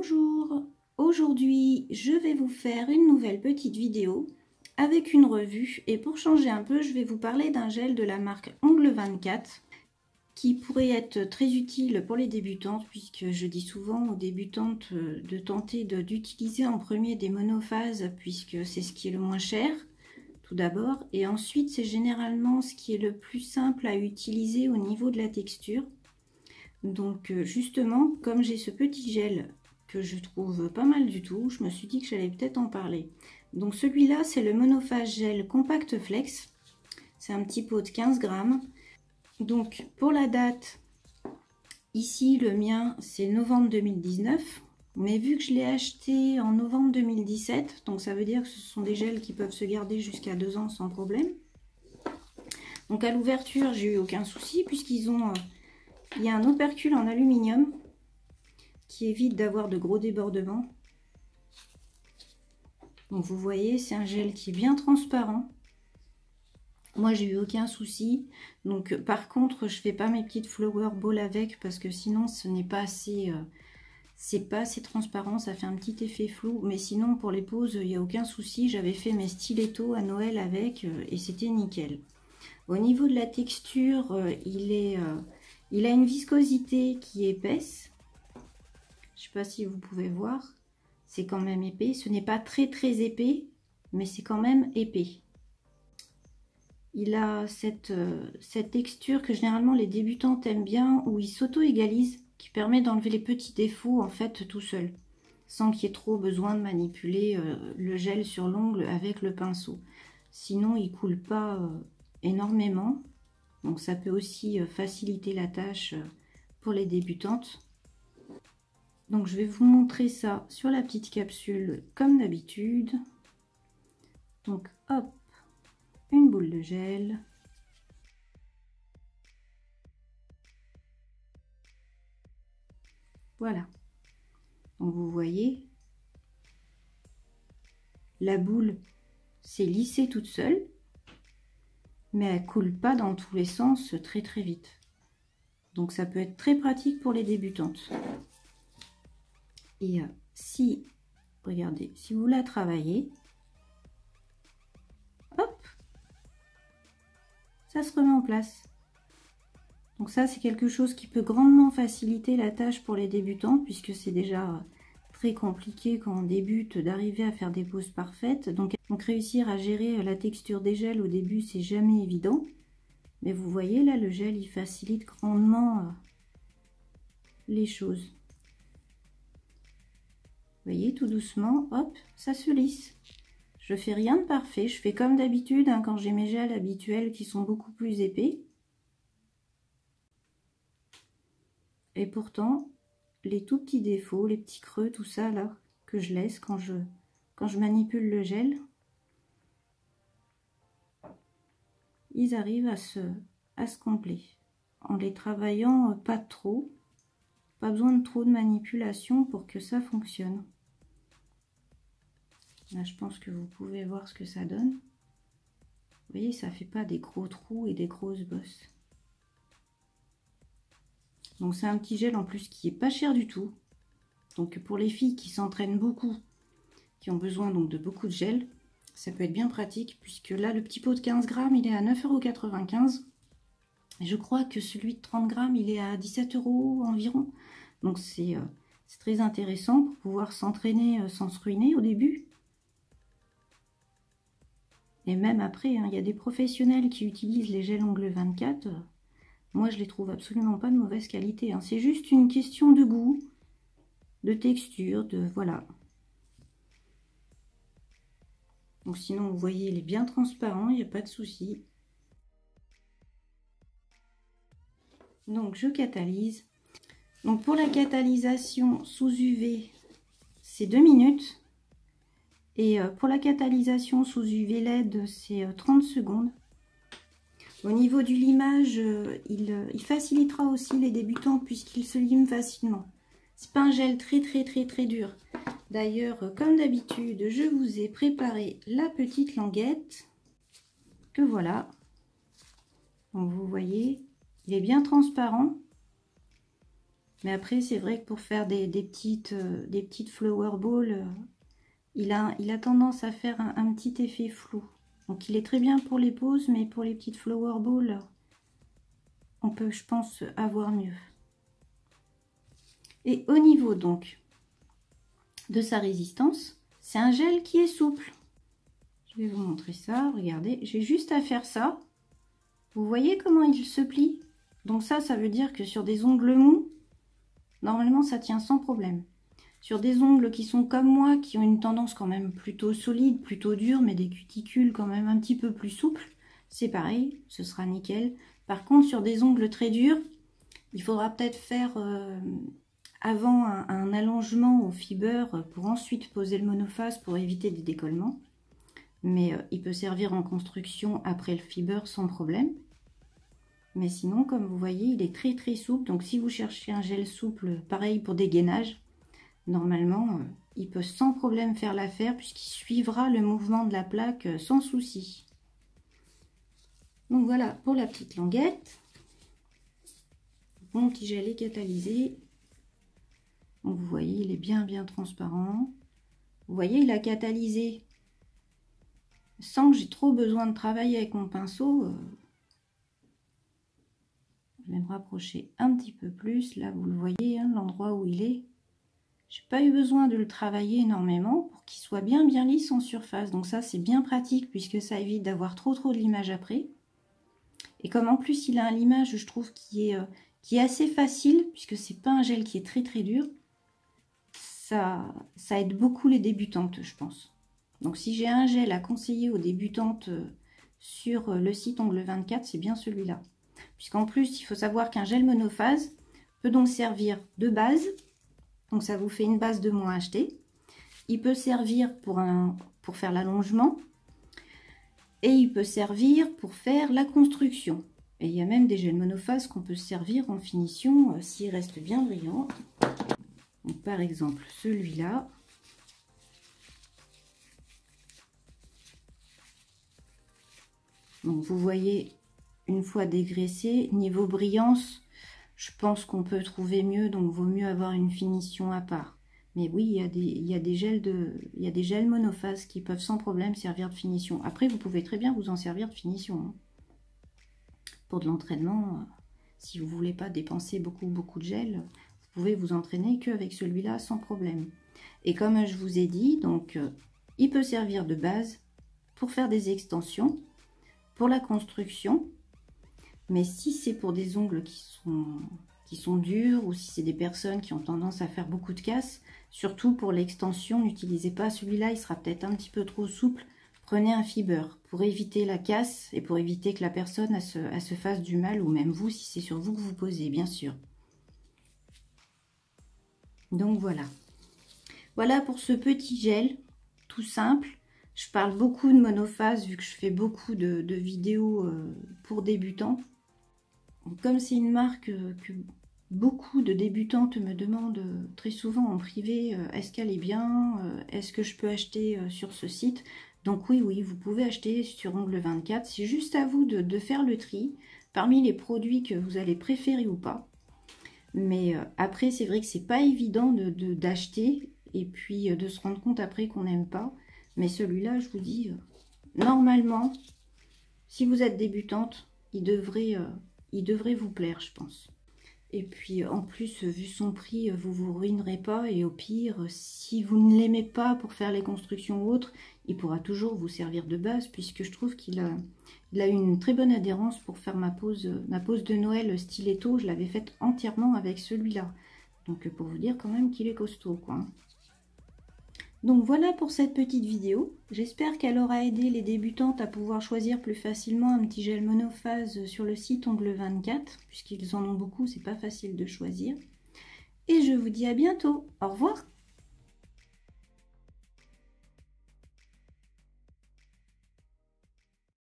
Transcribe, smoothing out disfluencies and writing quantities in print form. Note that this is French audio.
Bonjour, aujourd'hui je vais vous faire une nouvelle petite vidéo avec une revue et pour changer un peu je vais vous parler d'un gel de la marque Ongle 24 qui pourrait être très utile pour les débutantes puisque je dis souvent aux débutantes de tenter d'utiliser en premier des monophases puisque c'est ce qui est le moins cher tout d'abord et ensuite c'est généralement ce qui est le plus simple à utiliser au niveau de la texture. Donc justement, comme j'ai ce petit gel que je trouve pas mal du tout, je me suis dit que j'allais peut-être en parler. Donc celui-là, c'est le Monophase Gel Compact Flex. C'est un petit pot de 15 grammes. Donc pour la date, ici le mien, c'est novembre 2019. Mais vu que je l'ai acheté en novembre 2017, donc ça veut dire que ce sont des gels qui peuvent se garder jusqu'à 2 ans sans problème. Donc à l'ouverture, j'ai eu aucun souci puisqu'ils ont... il y a un opercule en aluminium qui évite d'avoir de gros débordements. Donc vous voyez, c'est un gel qui est bien transparent. Moi, j'ai eu aucun souci. Donc par contre, je fais pas mes petites flower balls avec parce que sinon, ce n'est pas assez, c'est pas assez transparent. Ça fait un petit effet flou. Mais sinon, pour les poses, il n'y a aucun souci. J'avais fait mes stilettos à Noël avec et c'était nickel. Au niveau de la texture, il a une viscosité qui est épaisse. Je ne sais pas si vous pouvez voir. C'est quand même épais. Ce n'est pas très épais, mais c'est quand même épais. Il a cette texture que généralement les débutantes aiment bien, où il s'auto-égalise, qui permet d'enlever les petits défauts en fait tout seul, sans qu'il y ait trop besoin de manipuler le gel sur l'ongle avec le pinceau. Sinon, il ne coule pas énormément. Donc ça peut aussi faciliter la tâche pour les débutantes. Donc je vais vous montrer ça sur la petite capsule comme d'habitude. Donc hop, une boule de gel. Voilà. Donc vous voyez, la boule s'est lissée toute seule, mais elle coule pas dans tous les sens très vite. Donc ça peut être très pratique pour les débutantes. Et si, regardez, si vous la travaillez, hop, ça se remet en place. Donc ça, c'est quelque chose qui peut grandement faciliter la tâche pour les débutants, puisque c'est déjà très compliqué quand on débute d'arriver à faire des poses parfaites. Donc réussir à gérer la texture des gels au début, c'est jamais évident. Mais vous voyez, là, le gel, il facilite grandement les choses. Vous voyez, tout doucement, hop, ça se lisse. Je fais rien de parfait, je fais comme d'habitude hein, quand j'ai mes gels habituels qui sont beaucoup plus épais. Et pourtant, les tout petits défauts, les petits creux, tout ça là, que je laisse quand je manipule le gel, ils arrivent à se combler. En les travaillant pas trop, pas besoin de trop de manipulation pour que ça fonctionne. Là, je pense que vous pouvez voir ce que ça donne. Vous voyez, ça fait pas des gros trous et des grosses bosses. Donc c'est un petit gel en plus qui est pas cher du tout. Donc pour les filles qui s'entraînent beaucoup, qui ont besoin donc de beaucoup de gel, ça peut être bien pratique puisque là le petit pot de 15 grammes il est à 9,95 €. Et je crois que celui de 30 grammes il est à 17 € environ. Donc c'est très intéressant pour pouvoir s'entraîner sans se ruiner au début. Et même après, hein, il y a des professionnels qui utilisent les gels Ongle 24. Moi, je les trouve absolument pas de mauvaise qualité. Hein. C'est juste une question de goût, de texture, de voilà. Donc sinon, vous voyez, il est bien transparent, il n'y a pas de souci. Donc je catalyse. Donc pour la catalysation sous UV, c'est 2 minutes. Et pour la catalysation sous UV LED, c'est 30 secondes. Au niveau du limage, il facilitera aussi les débutants puisqu'il se lime facilement. C'est pas un gel très dur. D'ailleurs, comme d'habitude, je vous ai préparé la petite languette. Que voilà. Donc vous voyez, il est bien transparent. Mais après, c'est vrai que pour faire des petites flower balls, il a tendance à faire un petit effet flou. Donc il est très bien pour les poses, mais pour les petites flower balls, on peut, je pense, avoir mieux. Et au niveau donc de sa résistance, c'est un gel qui est souple. Je vais vous montrer ça, regardez, j'ai juste à faire ça. Vous voyez comment il se plie? Donc ça veut dire que sur des ongles mous, normalement ça tient sans problème. Sur des ongles qui sont comme moi, qui ont une tendance quand même plutôt solide, plutôt dure, mais des cuticules quand même un petit peu plus souples, c'est pareil, ce sera nickel. Par contre, sur des ongles très durs, il faudra peut-être faire avant un allongement au fiber pour ensuite poser le monophase pour éviter des décollements. Mais il peut servir en construction après le fiber sans problème. Mais sinon, comme vous voyez, il est très très souple. Donc si vous cherchez un gel souple, pareil pour des gainages, normalement, il peut sans problème faire l'affaire puisqu'il suivra le mouvement de la plaque sans souci. Donc voilà pour la petite languette. Mon petit gel est catalysé. Donc vous voyez, il est bien transparent. Vous voyez, il a catalysé sans que j'ai trop besoin de travailler avec mon pinceau. Je vais me rapprocher un petit peu plus. Là, vous le voyez, hein, l'endroit où il est. J'ai pas eu besoin de le travailler énormément pour qu'il soit bien lisse en surface. Donc ça, c'est bien pratique puisque ça évite d'avoir trop de limage après. Et comme en plus, il a un limage, je trouve, qui est assez facile puisque c'est pas un gel qui est très dur. Ça aide beaucoup les débutantes, je pense. Donc si j'ai un gel à conseiller aux débutantes sur le site Ongle 24, c'est bien celui-là. Puisqu'en plus, il faut savoir qu'un gel monophase peut donc servir de base. Donc ça vous fait une base de moins à acheter. Il peut servir pour faire l'allongement. Et il peut servir pour faire la construction. Et il y a même des gels monophases qu'on peut servir en finition s'il reste bien brillant. Donc, par exemple, celui-là. Donc vous voyez, une fois dégraissé, niveau brillance, je pense qu'on peut trouver mieux, donc vaut mieux avoir une finition à part. Mais oui, il y a des gels monophases qui peuvent sans problème servir de finition. Après, vous pouvez très bien vous en servir de finition. Hein. Pour de l'entraînement, si vous ne voulez pas dépenser beaucoup de gel, vous pouvez vous entraîner qu'avec celui-là sans problème. Et comme je vous ai dit, donc il peut servir de base pour faire des extensions, pour la construction. Mais si c'est pour des ongles qui sont durs ou si c'est des personnes qui ont tendance à faire beaucoup de casse, surtout pour l'extension, n'utilisez pas celui-là, il sera peut-être un petit peu trop souple. Prenez un fiber pour éviter la casse et pour éviter que la personne se fasse du mal, ou même vous si c'est sur vous que vous posez, bien sûr. Donc voilà. Voilà pour ce petit gel, tout simple. Je parle beaucoup de monophase vu que je fais beaucoup de vidéos pour débutants. Comme c'est une marque que beaucoup de débutantes me demandent très souvent en privé, est-ce qu'elle est bien, est-ce que je peux acheter sur ce site? Donc oui, vous pouvez acheter sur Ongle 24. C'est juste à vous de faire le tri parmi les produits que vous allez préférer ou pas. Mais après, c'est vrai que c'est pas évident d'acheter et puis de se rendre compte après qu'on n'aime pas. Mais celui-là, je vous dis, normalement, si vous êtes débutante, il devrait vous plaire, je pense. Et puis, en plus, vu son prix, vous vous ruinerez pas. Et au pire, si vous ne l'aimez pas pour faire les constructions ou autres, il pourra toujours vous servir de base, puisque je trouve qu'il a une très bonne adhérence pour faire ma pose de Noël stiletto. Je l'avais faite entièrement avec celui-là. Donc, pour vous dire quand même qu'il est costaud, quoi. Donc voilà pour cette petite vidéo. J'espère qu'elle aura aidé les débutantes à pouvoir choisir plus facilement un petit gel monophase sur le site Ongle 24, puisqu'ils en ont beaucoup, c'est pas facile de choisir. Et je vous dis à bientôt. Au revoir.